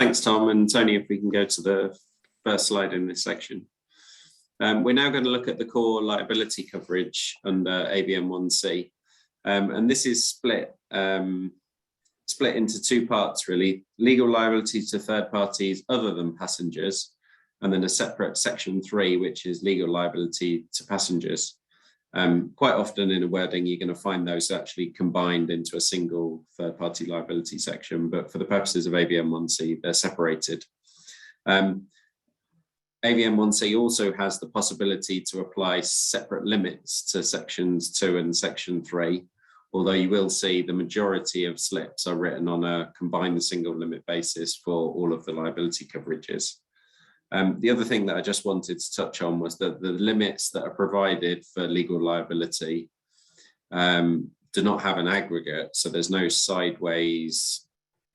Thanks, Tom. And Tony, if we can go to the first slide in this section. We're now going to look at the core liability coverage under AVM1C. And this is split into two parts, really. Legal liability to third parties other than passengers, and then a separate section 3, which is legal liability to passengers. Quite often in a wording, you're going to find those actually combined into a single third-party liability section, but for the purposes of AVM1C, they're separated. AVM1C also has the possibility to apply separate limits to sections 2 and section 3, although you will see the majority of slips are written on a combined single limit basis for all of the liability coverages. The other thing that I just wanted to touch on was that the limits that are provided for legal liability do not have an aggregate, so there's no sideways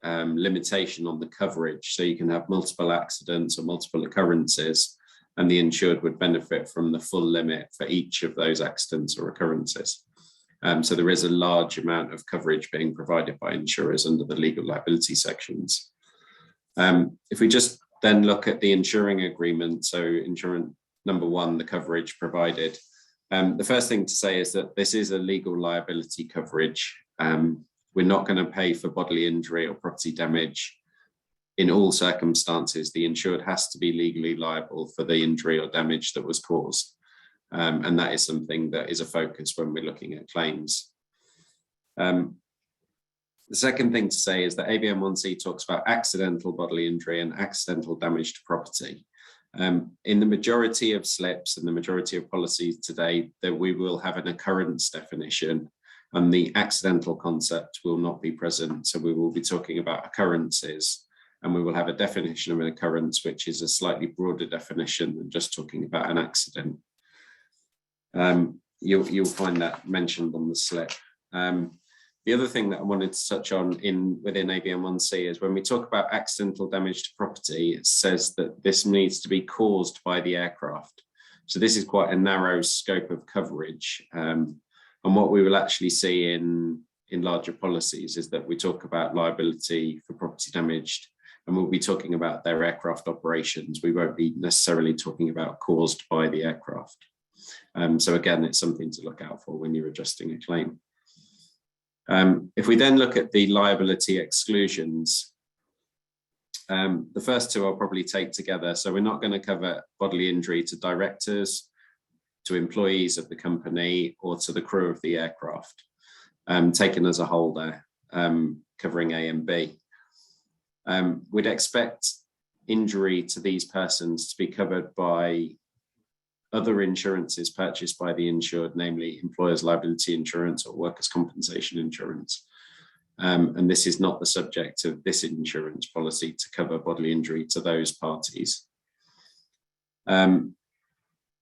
limitation on the coverage. So you can have multiple accidents or multiple occurrences, and the insured would benefit from the full limit for each of those accidents or occurrences. So there is a large amount of coverage being provided by insurers under the legal liability sections. If we just then look at the insuring agreement, so insurance number 1, the coverage provided. The first thing to say is that this is a legal liability coverage. We're not going to pay for bodily injury or property damage. In all circumstances, the insured has to be legally liable for the injury or damage that was caused. And that is something that is a focus when we're looking at claims. The second thing to say is that AVM1C talks about accidental bodily injury and accidental damage to property. In the majority of slips and the majority of policies today, that we will have an occurrence definition, and the accidental concept will not be present. So we will be talking about occurrences, and we will have a definition of an occurrence, which is a slightly broader definition than just talking about an accident. You'll find that mentioned on the slip. The other thing that I wanted to touch on within AVM1C is when we talk about accidental damage to property, it says that this needs to be caused by the aircraft. So this is quite a narrow scope of coverage. And what we will actually see in larger policies is that we talk about liability for property damaged, and we'll be talking about their aircraft operations. We won't be necessarily talking about caused by the aircraft. So again, it's something to look out for when you're adjusting a claim. If we then look at the liability exclusions, the first two I'll probably take together. So we're not going to cover bodily injury to directors, to employees of the company, or to the crew of the aircraft, taken as a whole there, covering A and B. We'd expect injury to these persons to be covered by other insurances purchased by the insured, namely employer's liability insurance or workers' compensation insurance. And this is not the subject of this insurance policy to cover bodily injury to those parties.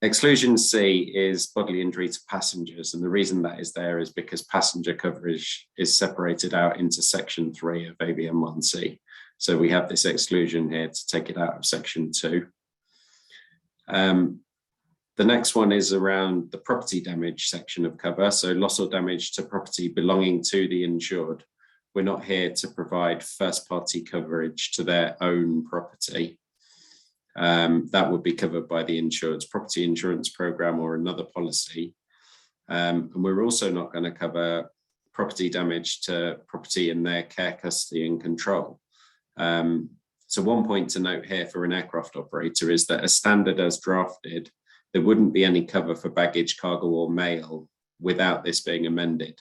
Exclusion C is bodily injury to passengers, and the reason that is there is because passenger coverage is separated out into section 3 of AVM1C. So we have this exclusion here to take it out of section 2. The next one is around the property damage section of cover. So loss or damage to property belonging to the insured. We're not here to provide first party coverage to their own property. That would be covered by the insured's property insurance program or another policy. And we're also not going to cover property damage to property in their care, custody and control. So one point to note here for an aircraft operator is that a standard as drafted, there wouldn't be any cover for baggage, cargo or mail without this being amended.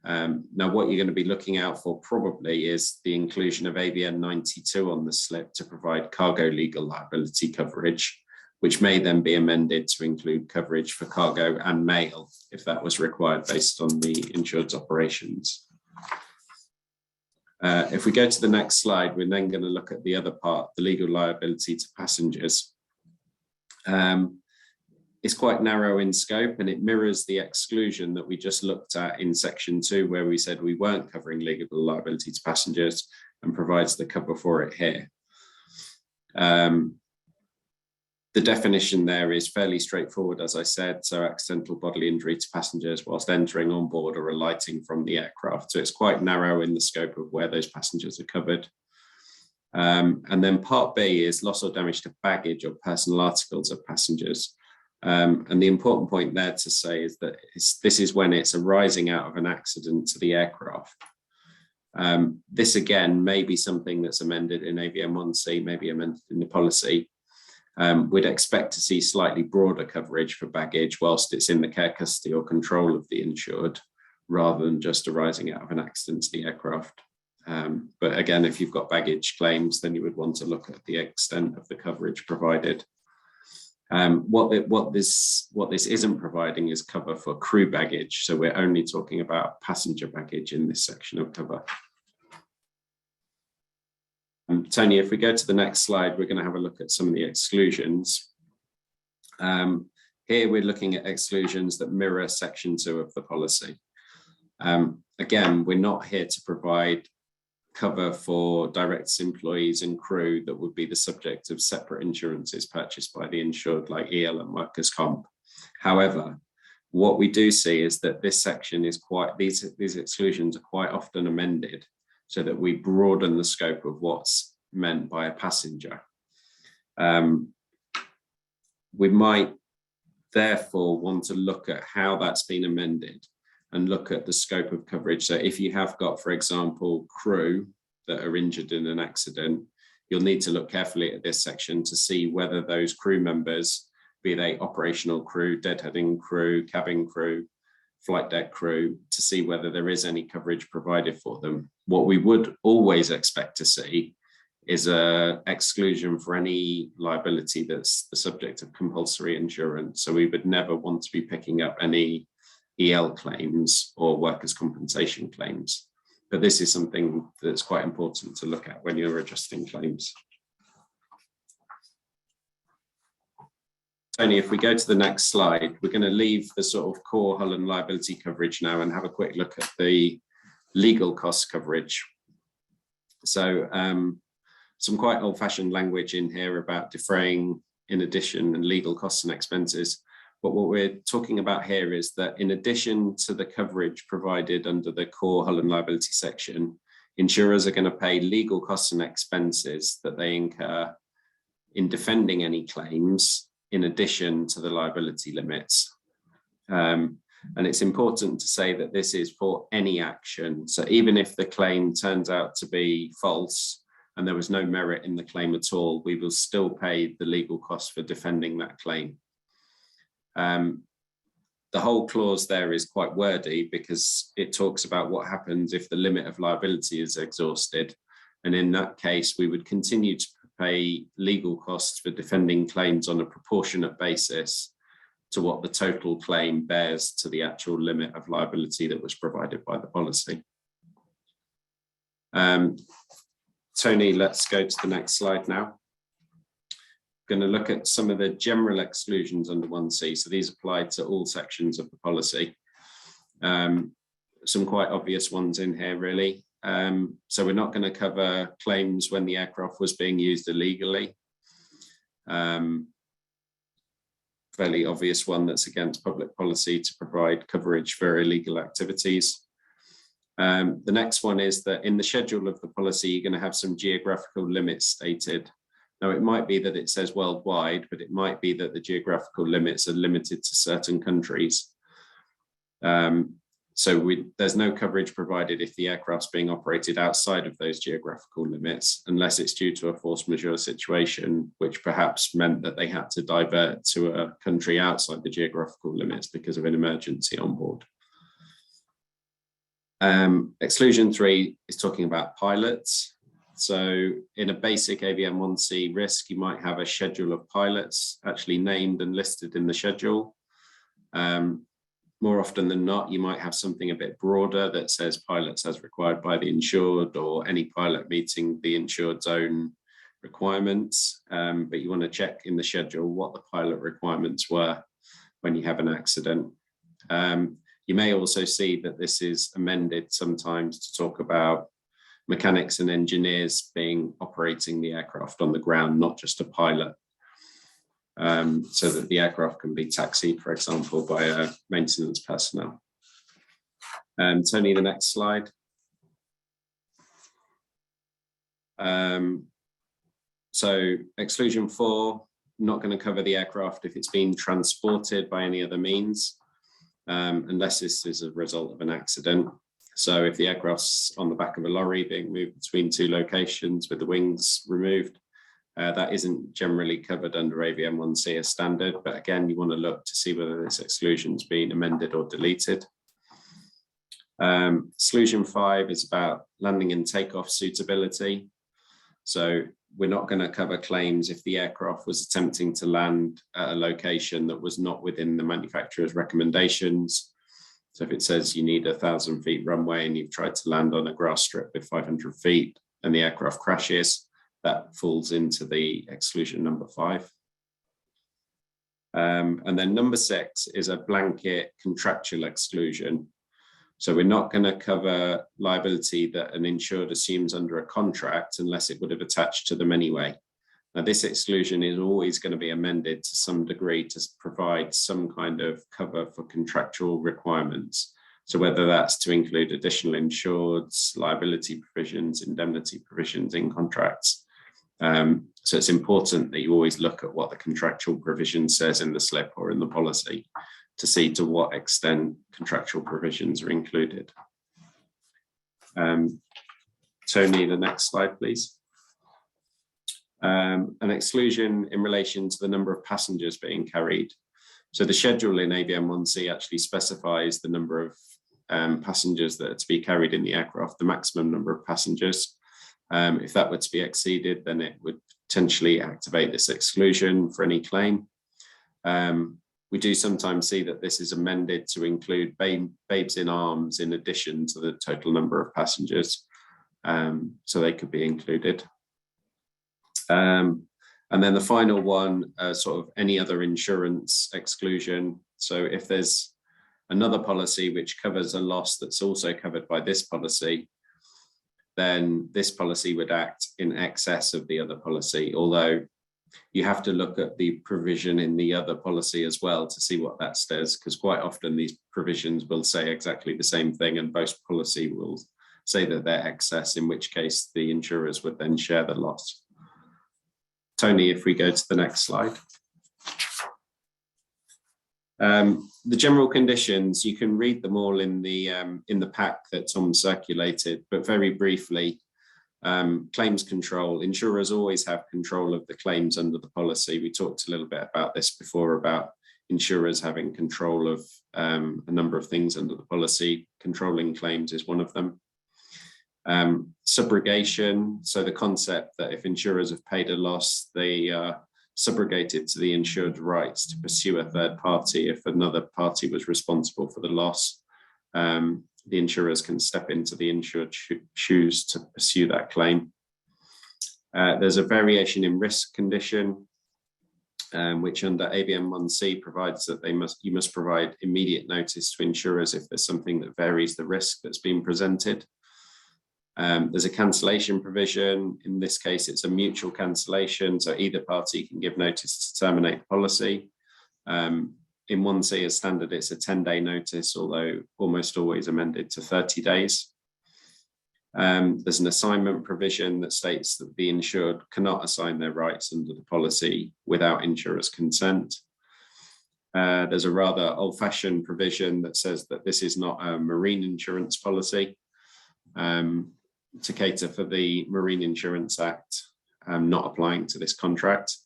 Now, what you're going to be looking out for probably is the inclusion of AVN 92 on the slip to provide cargo legal liability coverage, which may then be amended to include coverage for cargo and mail if that was required based on the insured's operations. If we go to the next slide, we're then going to look at the other part, the legal liability to passengers. It's quite narrow in scope, and it mirrors the exclusion that we just looked at in section 2, where we said we weren't covering legal liability to passengers, and provides the cover for it here. The definition there is fairly straightforward, as I said, so accidental bodily injury to passengers whilst entering on board or alighting from the aircraft. So it's quite narrow in the scope of where those passengers are covered. And then part B is loss or damage to baggage or personal articles of passengers. And the important point there to say is that this is when it's arising out of an accident to the aircraft. This again may be something that's amended in AVM1C, maybe amended in the policy. We'd expect to see slightly broader coverage for baggage whilst it's in the care, custody or control of the insured, rather than just arising out of an accident to the aircraft. But again, if you've got baggage claims, then you would want to look at the extent of the coverage provided. What this isn't providing is cover for crew baggage. So we're only talking about passenger baggage in this section of cover. Tony, if we go to the next slide, we're going to have a look at some of the exclusions. Here we're looking at exclusions that mirror section 2 of the policy. Again, we're not here to provide cover for direct employees and crew that would be the subject of separate insurances purchased by the insured, like EL and workers' comp. However, what we do see is that this section is these exclusions are quite often amended so that we broaden the scope of what's meant by a passenger. We might therefore want to look at how that's been amended and look at the scope of coverage. So if you have got, for example, crew that are injured in an accident, you'll need to look carefully at this section to see whether those crew members, be they operational crew, deadheading crew, cabin crew, flight deck crew, to see whether there is any coverage provided for them. What we would always expect to see is an exclusion for any liability that's the subject of compulsory insurance. So we would never want to be picking up any EL claims or workers' compensation claims. But this is something that's quite important to look at when you're adjusting claims. Tony, if we go to the next slide, we're going to leave the sort of core hull and liability coverage now and have a quick look at the legal costs coverage. So some quite old-fashioned language in here about defraying in addition and legal costs and expenses. But what we're talking about here is that in addition to the coverage provided under the core hull and liability section, insurers are going to pay legal costs and expenses that they incur in defending any claims in addition to the liability limits. And it's important to say that this is for any action. So even if the claim turns out to be false and there was no merit in the claim at all, we will still pay the legal costs for defending that claim. The whole clause there is quite wordy because it talks about what happens if the limit of liability is exhausted. And in that case, we would continue to pay legal costs for defending claims on a proportionate basis to what the total claim bears to the actual limit of liability that was provided by the policy. Tony, let's go to the next slide now. Going to look at some of the general exclusions under 1C. So these apply to all sections of the policy. Some quite obvious ones in here, really. So we're not going to cover claims when the aircraft was being used illegally. Fairly obvious one that's against public policy to provide coverage for illegal activities. The next one is that in the schedule of the policy, you're going to have some geographical limits stated. Now, it might be that it says worldwide, but it might be that the geographical limits are limited to certain countries. So there's no coverage provided if the aircraft's being operated outside of those geographical limits, unless it's due to a force majeure situation, which perhaps meant that they had to divert to a country outside the geographical limits because of an emergency on board. Exclusion 3 is talking about pilots. So in a basic AVM1C risk, you might have a schedule of pilots actually named and listed in the schedule. More often than not, you might have something a bit broader that says pilots as required by the insured or any pilot meeting the insured's own requirements. But you want to check in the schedule what the pilot requirements were when you have an accident. You may also see that this is amended sometimes to talk about mechanics and engineers operating the aircraft on the ground, not just a pilot, so that the aircraft can be taxied, for example, by maintenance personnel. Tony, the next slide. So exclusion 4, not going to cover the aircraft if it's been transported by any other means, unless this is a result of an accident. So if the aircraft's on the back of a lorry being moved between 2 locations with the wings removed, that isn't generally covered under AVM1C as standard, but again, you want to look to see whether this exclusion's been amended or deleted. Exclusion 5 is about landing and takeoff suitability. So we're not going to cover claims if the aircraft was attempting to land at a location that was not within the manufacturer's recommendations. So if it says you need 1,000 feet runway and you've tried to land on a grass strip with 500 feet and the aircraft crashes, that falls into the exclusion number 5. And then number 6 is a blanket contractual exclusion. So we're not going to cover liability that an insured assumes under a contract unless it would have attached to them anyway. Now, this exclusion is always going to be amended to some degree to provide some kind of cover for contractual requirements. So whether that's to include additional insureds, liability provisions, indemnity provisions in contracts. So it's important that you always look at what the contractual provision says in the slip or in the policy to see to what extent contractual provisions are included. Tony, the next slide, please. An exclusion in relation to the number of passengers being carried. So the schedule in AVM1C actually specifies the number of passengers that are to be carried in the aircraft, the maximum number of passengers. If that were to be exceeded, then it would potentially activate this exclusion for any claim. We do sometimes see that this is amended to include babes in arms in addition to the total number of passengers, so they could be included. And then the final one, sort of any other insurance exclusion. So if there's another policy which covers a loss that's also covered by this policy, then this policy would act in excess of the other policy, although you have to look at the provision in the other policy as well to see what that says, because quite often these provisions will say exactly the same thing and both policy will say that they're excess, in which case the insurers would then share the loss. Tony, if we go to the next slide. The general conditions, you can read them all in the pack that Tom circulated, but very briefly, claims control. Insurers always have control of the claims under the policy. We talked a little bit about this before, about insurers having control of a number of things under the policy. Controlling claims is one of them. Subrogation, so the concept that if insurers have paid a loss, they subrogated to the insured rights to pursue a third party if another party was responsible for the loss. The insurers can step into the insured shoes to pursue that claim. There's a variation in risk condition, which under AVM1C provides that you must provide immediate notice to insurers if there's something that varies the risk that's been presented. There's a cancellation provision. In this case, it's a mutual cancellation, so either party can give notice to terminate the policy. In 1C as standard, it's a 10-day notice, although almost always amended to 30 days. There's an assignment provision that states that the insured cannot assign their rights under the policy without insurer's consent. There's a rather old-fashioned provision that says that this is not a marine insurance policy. To cater for the Marine Insurance Act not applying to this contract.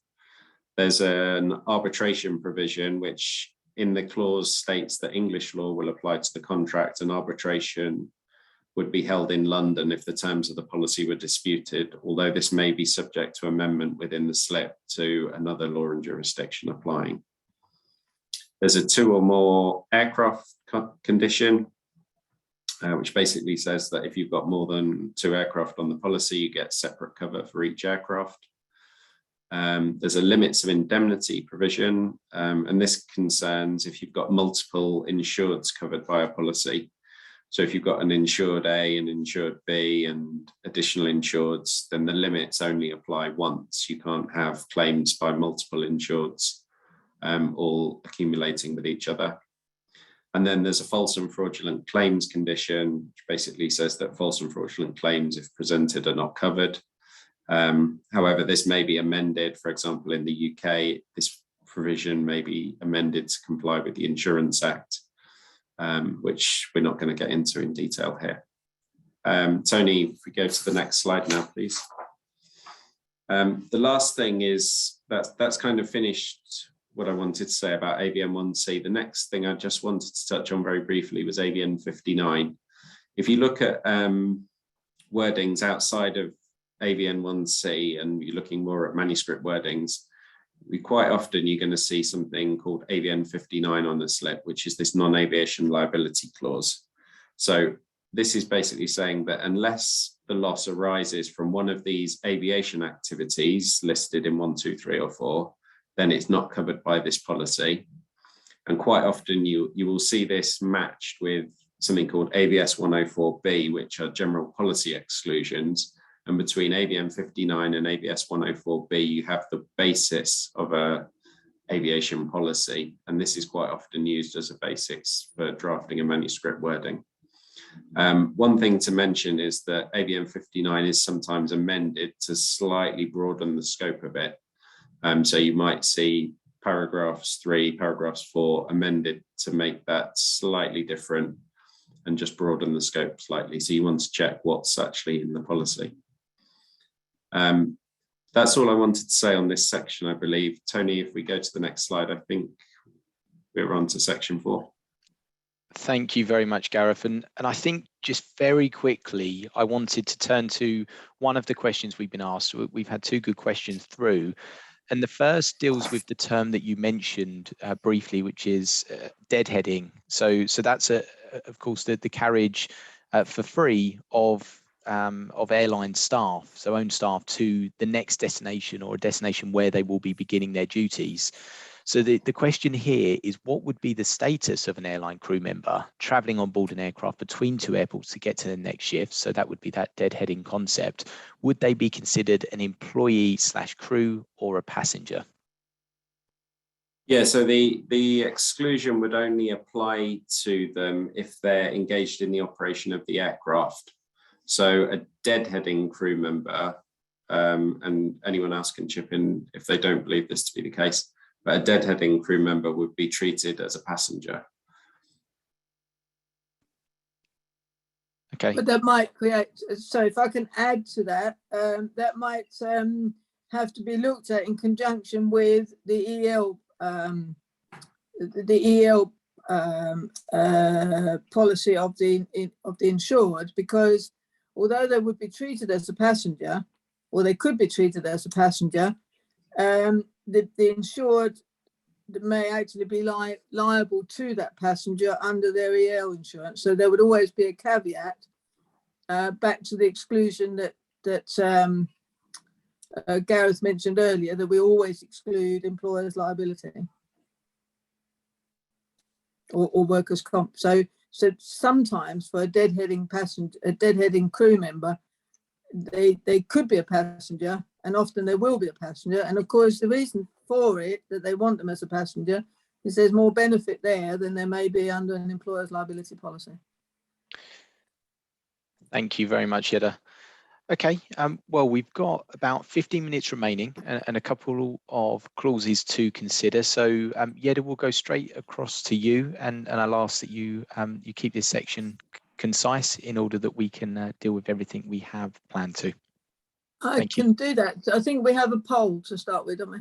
There's an arbitration provision which in the clause states that English law will apply to the contract and arbitration would be held in London if the terms of the policy were disputed, although this may be subject to amendment within the slip to another law and jurisdiction applying. There's a 2 or more aircraft condition, which basically says that if you've got more than 2 aircraft on the policy, you get separate cover for each aircraft. There's a limits of indemnity provision, and this concerns if you've got multiple insureds covered by a policy. So if you've got an insured A and insured B and additional insureds, then the limits only apply once. You can't have claims by multiple insureds all accumulating with each other. And then there's a false and fraudulent claims condition, which basically says that false and fraudulent claims, if presented, are not covered. However, this may be amended. For example, in the UK, this provision may be amended to comply with the Insurance Act, which we're not going to get into in detail here. Tony, if we go to the next slide now, please. The last thing is that's kind of finished what I wanted to say about AVN1C. The next thing I just wanted to touch on very briefly was AVN59. If you look at wordings outside of AVN1C and you're looking more at manuscript wordings, quite often you're going to see something called AVN59 on the slip, which is this non-aviation liability clause. So this is basically saying that unless the loss arises from one of these aviation activities listed in 1, 2, 3, or 4, then it's not covered by this policy. And quite often you will see this matched with something called AVS104B, which are general policy exclusions. And between AVN59 and AVS104B, you have the basis of a aviation policy. And this is quite often used as a basis for drafting a manuscript wording. One thing to mention is that AVN59 is sometimes amended to slightly broaden the scope of it. So you might see paragraphs 3, paragraphs 4 amended to make that slightly different and just broaden the scope slightly. So you want to check what's actually in the policy. That's all I wanted to say on this section, I believe. Tony, if we go to the next slide, I think we're on to section 4. Thank you very much, Gareth. And I think just very quickly, I wanted to turn to one of the questions we've been asked. We've had 2 good questions through. And the first deals with the term that you mentioned briefly, which is deadheading. So that's, of course, the carriage for free of airline staff, so own staff, to the next destination or a destination where they will be beginning their duties. So the question here is, what would be the status of an airline crew member traveling on board an aircraft between 2 airports to get to the next shift? So that would be that deadheading concept. Would they be considered an employee/crew or a passenger? Yeah, so the exclusion would only apply to them if they're engaged in the operation of the aircraft. So a deadheading crew member, and anyone else can chip in if they don't believe this to be the case, but a deadheading crew member would be treated as a passenger. Okay. But that might create, so if I can add to that, that might have to be looked at in conjunction with the EL policy of the insured, because although they would be treated as a passenger, or they could be treated as a passenger, the insured may actually be liable to that passenger under their EL insurance. So there would always be a caveat back to the exclusion that Gareth mentioned earlier, that we always exclude employers' liability or workers' comp. So sometimes for a deadheading passenger, a deadheading crew member, they could be a passenger, and often they will be a passenger. And of course, the reason for it, that they want them as a passenger, is there's more benefit there than there may be under an employer's liability policy. Thank you very much, Yeda. Okay, well, we've got about 15 minutes remaining and a couple of clauses to consider. So Yeda, will go straight across to you, and I'll ask that you keep this section concise in order that we can deal with everything we have planned to. I can do that. I think we have a poll to start with, don't we?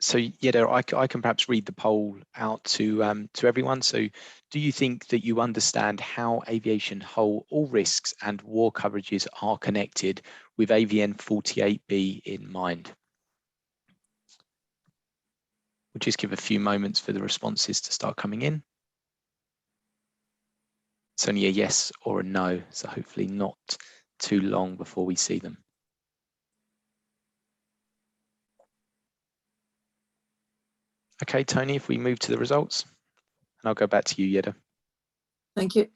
So Yeda, I can perhaps read the poll out to everyone. So, do you think that you understand how aviation hull, all risks and war coverages are connected with AVN 48B in mind? We'll just give a few moments for the responses to start coming in. It's only a yes or a no, so hopefully not too long before we see them. Okay, Tony, if we move to the results, and I'll go back to you, Yeda. Thank you.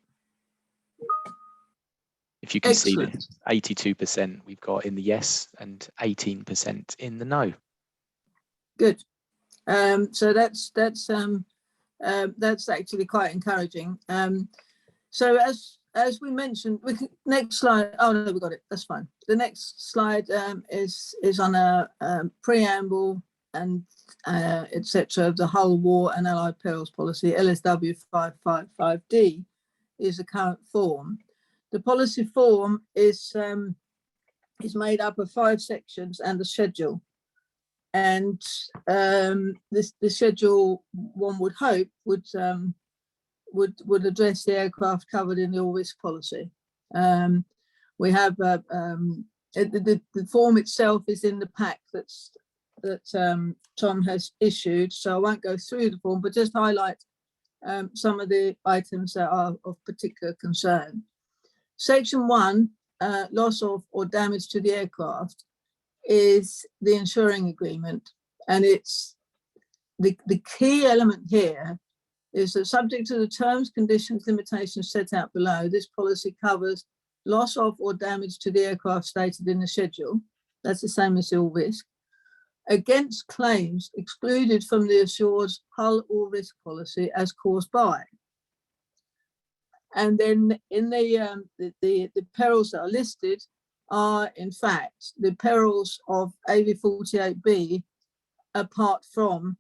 If you can see that 82% we've got in the yes and 18% in the no. Good. So that's actually quite encouraging. So as we mentioned, next slide. Oh no, we got it. That's fine. The next slide is on a preamble and etc. of the Hull War and Allied Perils Policy. LSW555D is the current form. The policy form is made up of 5 sections and a schedule. And the schedule, one would hope, would address the aircraft covered in the all risk policy. We have the form itself is in the pack that Tom has issued, so I won't go through the form, but just highlight some of the items that are of particular concern. Section 1, loss of or damage to the aircraft, is the insuring agreement, and it's the key element here is that subject to the terms, conditions, limitations set out below, this policy covers loss of or damage to the aircraft stated in the schedule. That's the same as the all risk, against claims excluded from the assured's hull all risk policy as caused by. And then in the perils that are listed are in fact the perils of AV48B, apart from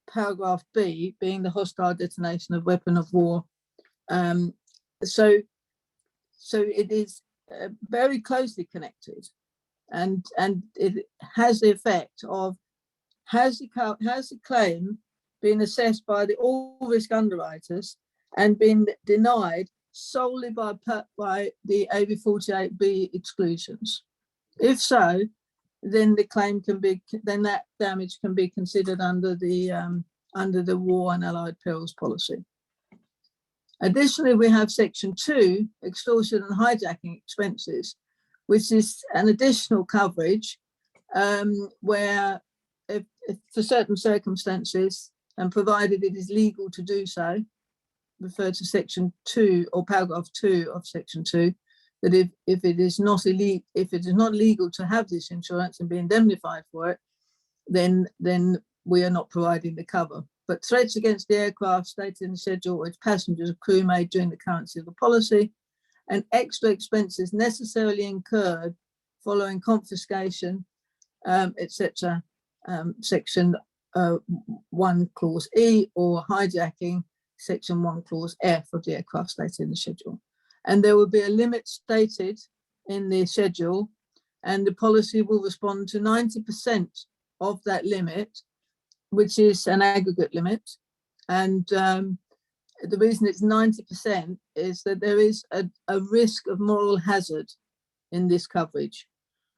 paragraph B being the hostile detonation of weapon of war. So it is very closely connected, and it has the effect of has the claim been assessed by the all risk underwriters and been denied solely by the AV48B exclusions. If so, then the claim can be, then that damage can be considered under the War and Allied Perils policy. Additionally, we have section 2, extortion and hijacking expenses, which is an additional coverage where if for certain circumstances and provided it is legal to do so, refer to section 2 or paragraph 2 of section 2, that if it is not legal to have this insurance and be indemnified for it, then we are not providing the cover. But threats against the aircraft stated in the schedule or its passengers or crew made during the currency of the policy, and extra expenses necessarily incurred following confiscation, etc. Section 1 clause E, or hijacking, section 1 clause F of the aircraft stated in the schedule. And there will be a limit stated in the schedule, and the policy will respond to 90% of that limit, which is an aggregate limit. And the reason it's 90% is that there is a risk of moral hazard in this coverage.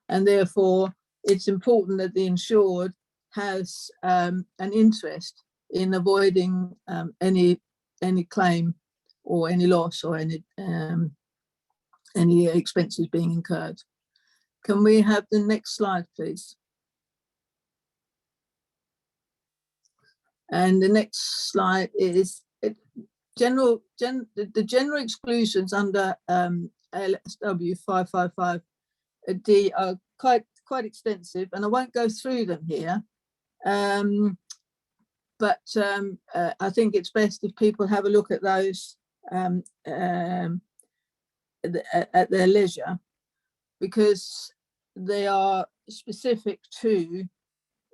And therefore, it's important that the insured has an interest in avoiding any claim or any loss or any expenses being incurred. Can we have the next slide, please? And the next slide is the general exclusions under LSW555D are quite extensive, and I won't go through them here. But I think it's best if people have a look at those at their leisure, because they are specific to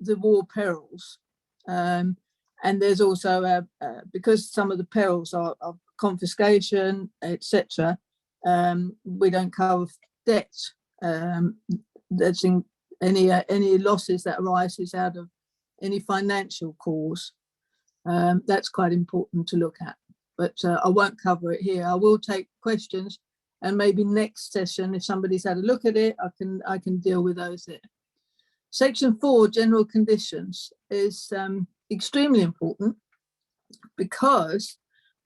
the war perils. And there's also, because some of the perils are confiscation, etc., we don't cover debt. That's in any losses that arises out of any financial cause. That's quite important to look at, but I won't cover it here. I will take questions, and maybe next session, if somebody's had a look at it, I can deal with those there. Section 4, general conditions, is extremely important because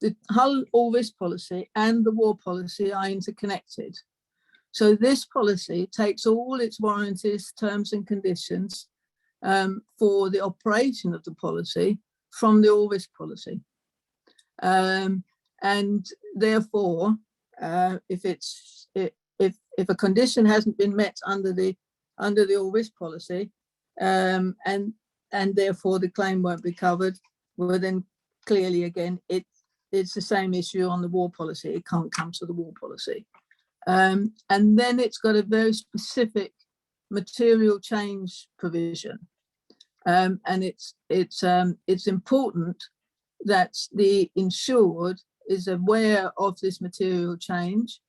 the hull all risk policy and the war policy are interconnected. So this policy takes all its warranties, terms and conditions for the operation of the policy from the all risk policy. And therefore, if a condition hasn't been met under the all risk policy, and and therefore the claim won't be covered, well then clearly again it's the same issue on the war policy. It can't come to the war policy. And then it's got a very specific material change provision, and it's important that the insured is aware of this material change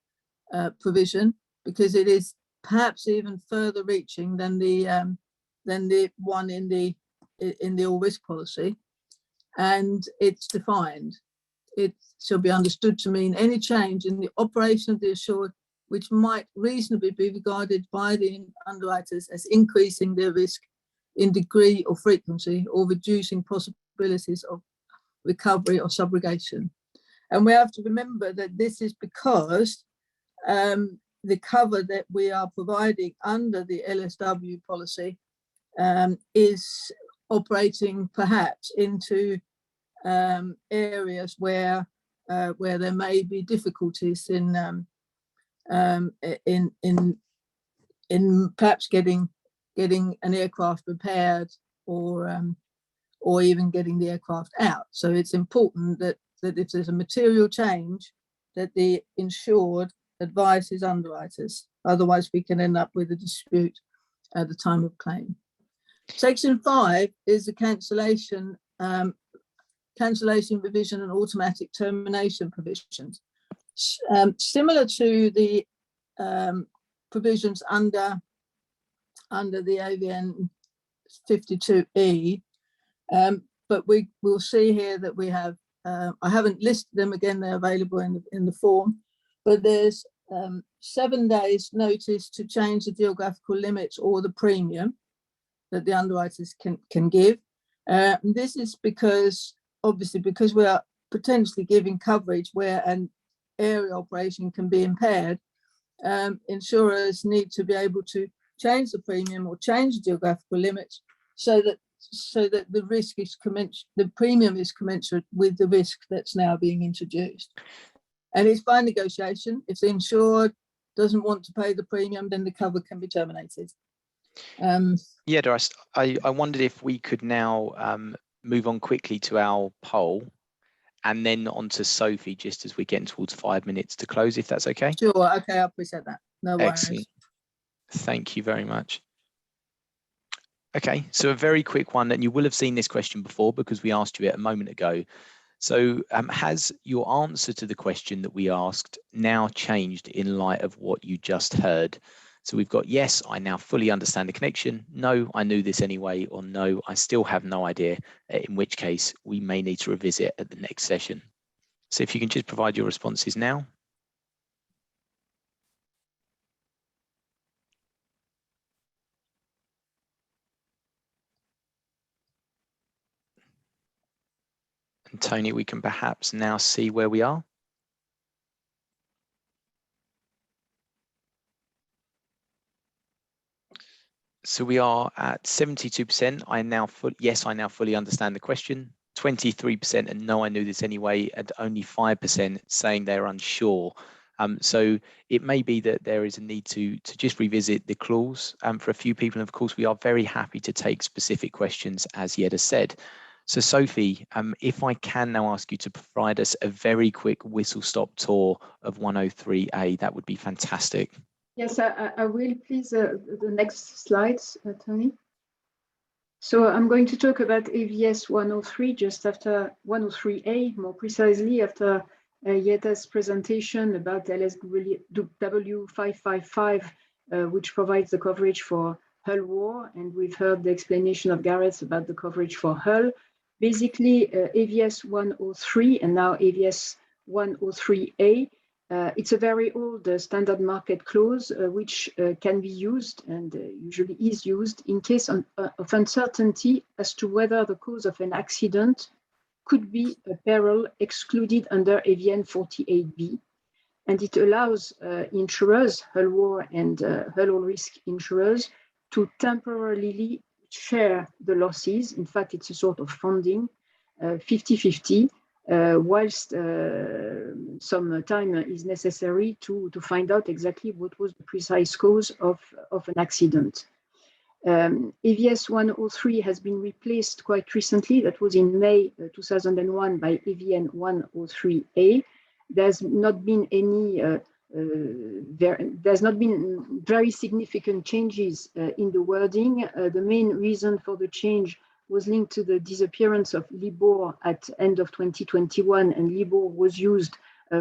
provision, because it is perhaps even further reaching than the one in the all risk policy, and it's defined. It shall be understood to mean any change in the operation of the assured which might reasonably be regarded by the underwriters as increasing their risk in degree or frequency, or reducing possibilities of recovery or subrogation. And we have to remember that this is because the cover that we are providing under the LSW policy is operating perhaps into areas where there may be difficulties in perhaps getting an aircraft repaired, or even getting the aircraft out. So it's important that if there's a material change, that the insured advises underwriters. Otherwise, we can end up with a dispute at the time of claim. Section 5 is the cancellation revision and automatic termination provisions. Similar to the provisions under the AVN 52E, but we will see here that we have, I haven't listed them again, they're available in the form, but there's 7 days notice to change the geographical limits or the premium that the underwriters can give. This is because, obviously, because we are potentially giving coverage where an area operation can be impaired, insurers need to be able to change the premium or change the geographical limits so that the risk is the premium is commensurate with the risk that's now being introduced. And it's by negotiation. If the insured doesn't want to pay the premium, then the cover can be terminated. Yeah, Doris, I wondered if we could now move on quickly to our poll, and then on to Sophie, just as we're getting towards 5 minutes to close, if that's okay. Sure, okay, I appreciate that. No worries. Excellent. Thank you very much. Okay, so a very quick one, and you will have seen this question before because we asked you it a moment ago. So has your answer to the question that we asked now changed in light of what you just heard? So we've got yes, I now fully understand the connection. No, I knew this anyway, or no, I still have no idea, in which case we may need to revisit at the next session. So if you can just provide your responses now. And Tony, we can perhaps now see where we are. So we are at 72%. I now fully understand the question. 23% and no, I knew this anyway, and only 5% saying they're unsure. So it may be that there is a need to just revisit the clause for a few people. And of course, we are very happy to take specific questions, as Yeda said. So Sophie, if I can now ask you to provide us a very quick whistle-stop tour of 103A, that would be fantastic. Yes, I will. Please, the next slides, Tony. So I'm going to talk about AVS103 just after 103A, more precisely after Yeda's presentation about LSW555, which provides the coverage for hull war, and we've heard the explanation of Gareth about the coverage for hull. Basically, AVS103 and now AVS103A, it's a very old standard market clause which can be used and usually is used in case of uncertainty as to whether the cause of an accident could be a peril excluded under AVN 48B. And it allows insurers, hull war and hull all risk insurers, to temporarily share the losses. In fact, it's a sort of funding, 50-50, whilst some time is necessary to find out exactly what was the precise cause of an accident. AVS103 has been replaced quite recently. That was in May 2001 by AVN103A. There's not been very significant changes in the wording. The main reason for the change was linked to the disappearance of LIBOR at end of 2021, and LIBOR was used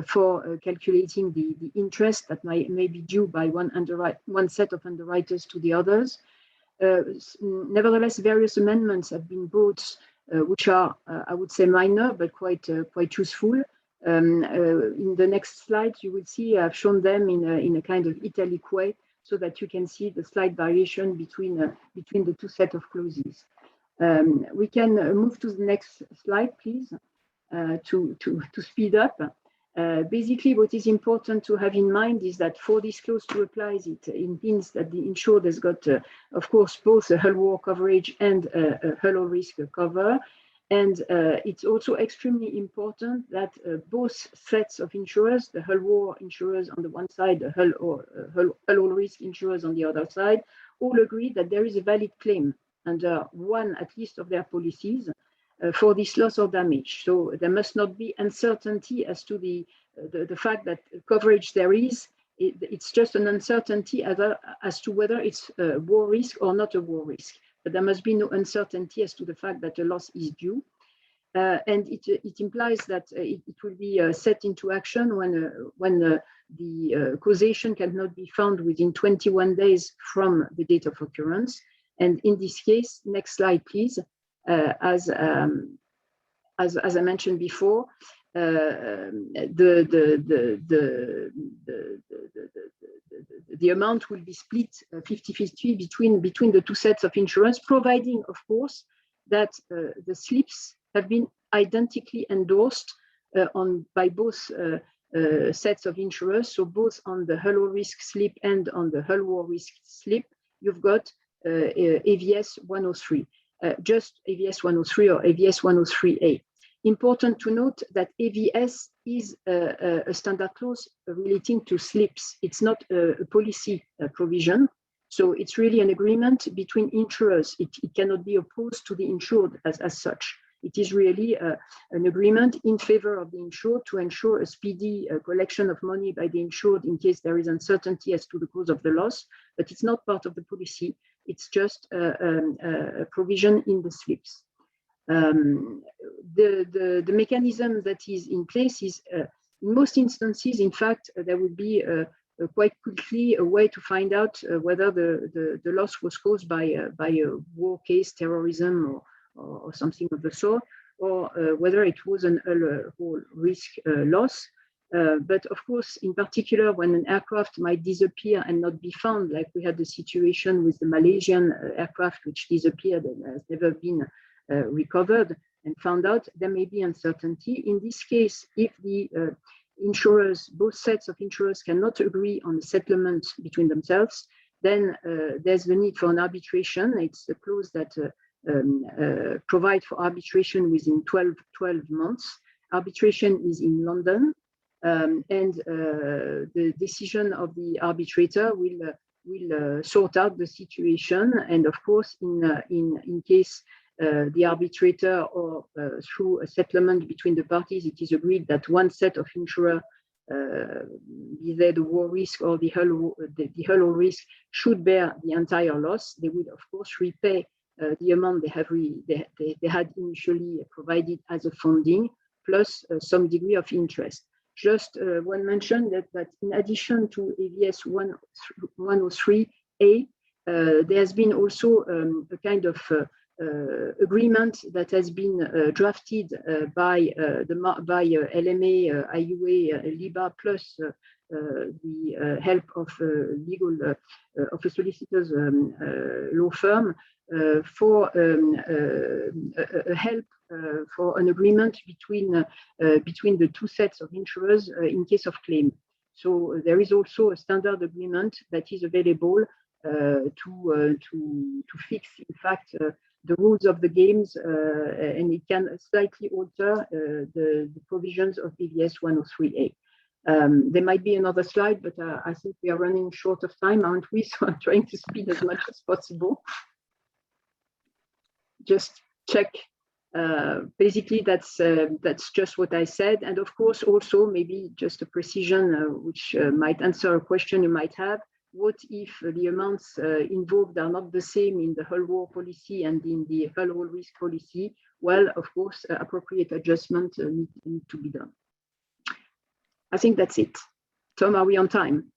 for calculating the interest that may be due by one set of underwriters to the others. Nevertheless, various amendments have been brought, which are, I would say, minor, but quite useful. In the next slide, you will see I've shown them in a kind of italic way, so that you can see the slight variation between the two sets of clauses. We can move to the next slide, please, to speed up. Basically, what is important to have in mind is that for this clause to apply, it means that the insured has got, of course, both a hull war coverage and a hull risk cover. And it's also extremely important that both sets of insurers, the hull war insurers on the one side, the hull risk insurers on the other side, all agree that there is a valid claim under one at least of their policies for this loss or damage. So there must not be uncertainty as to the fact that coverage there is. It's just an uncertainty as to whether it's a war risk or not a war risk. But there must be no uncertainty as to the fact that a loss is due. And it implies that it will be set into action when the causation cannot be found within 21 days from the date of occurrence. And in this case, next slide, please. As I mentioned before, the amount will be split 50-50 between the two sets of insurance, providing, of course, that the slips have been identically endorsed by both sets of insurers. So both on the hull risk slip and on the hull war risk slip, you've got AVS 103, just AVS 103 or AVS 103A. Important to note that AVS is a standard clause relating to slips. It's not a policy provision. So it's really an agreement between insurers. It cannot be opposed to the insured as such. It is really an agreement in favor of the insured to ensure a speedy collection of money by the insured in case there is uncertainty as to the cause of the loss, but it's not part of the policy. It's just a provision in the slips. The mechanism that is in place is, in most instances, in fact, there would be quite quickly a way to find out whether the loss was caused by a war case, terrorism, or something of the sort, or whether it was an whole risk loss. But of course, in particular, when an aircraft might disappear and not be found, like we had the situation with the Malaysian aircraft which disappeared and has never been recovered and found out, there may be uncertainty. In this case, if the insurers, both sets of insurers cannot agree on the settlement between themselves, then there's the need for an arbitration. It's a clause that provide for arbitration within 12 months. Arbitration is in London, and the decision of the arbitrator will sort out the situation. And of course, in case the arbitrator or through a settlement between the parties, it is agreed that one set of insurer, be they the war risk or the hull risk, should bear the entire loss. They would, of course, repay the amount they had initially provided as a funding, plus some degree of interest. Just one mention that in addition to AVS 103A, there has been also a kind of agreement that has been drafted by LMA, IUA, LIBA, plus the help of legal of a solicitor's law firm for a help for an agreement between the two sets of insurers in case of claim. So there is also a standard agreement that is available to fix, in fact, the rules of the games, and it can slightly alter the provisions of AVS 103A. There might be another slide, but I think we are running short of time, aren't we? So I'm trying to speed as much as possible. just check. Basically, that's just what I said. And of course, also maybe just a precision which might answer a question you might have. What if the amounts involved are not the same in the hull war policy and in the hull roll risk policy? Well, of course, appropriate adjustment need to be done. I think that's it. Tom, are we on time?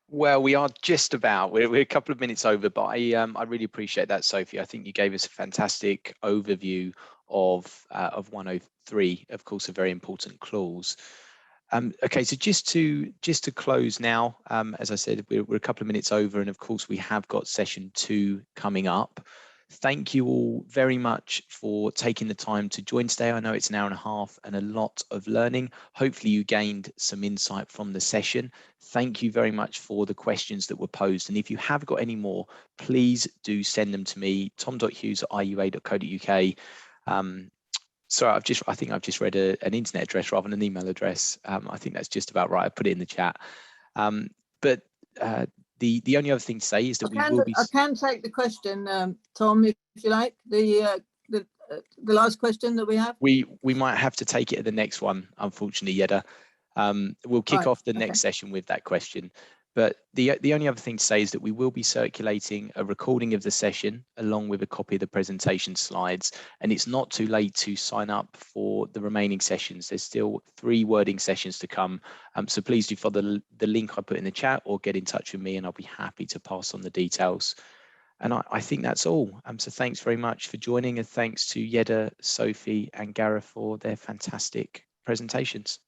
Well, we are just about. We're a couple of minutes over, but I really appreciate that, Sophie. I think you gave us a fantastic overview of 103, of course, a very important clause. Okay, so just to close now, as I said, we're a couple of minutes over, and of course we have got session 2 coming up. Thank you all very much for taking the time to join today. I know it's an hour and a half and a lot of learning. Hopefully you gained some insight from the session. Thank you very much for the questions that were posed. And if you have got any more, please do send them to me, tom.hughes@iua.co.uk. Sorry, I think I've just read an internet address rather than an email address. I think that's just about right. I put it in the chat. But the only other thing to say is that I can take the question, Tom, if you like, the last question that we have. We might have to take it at the next one, unfortunately, Yeda. We'll kick off the next session with that question. But the only other thing to say is that we will be circulating a recording of the session along with a copy of the presentation slides. And it's not too late to sign up for the remaining sessions. There's still 3 wording sessions to come. So please do follow the link I put in the chat or get in touch with me and I'll be happy to pass on the details. And I think that's all. So thanks very much for joining, and thanks to Yeda, Sophie and Gareth for their fantastic presentations.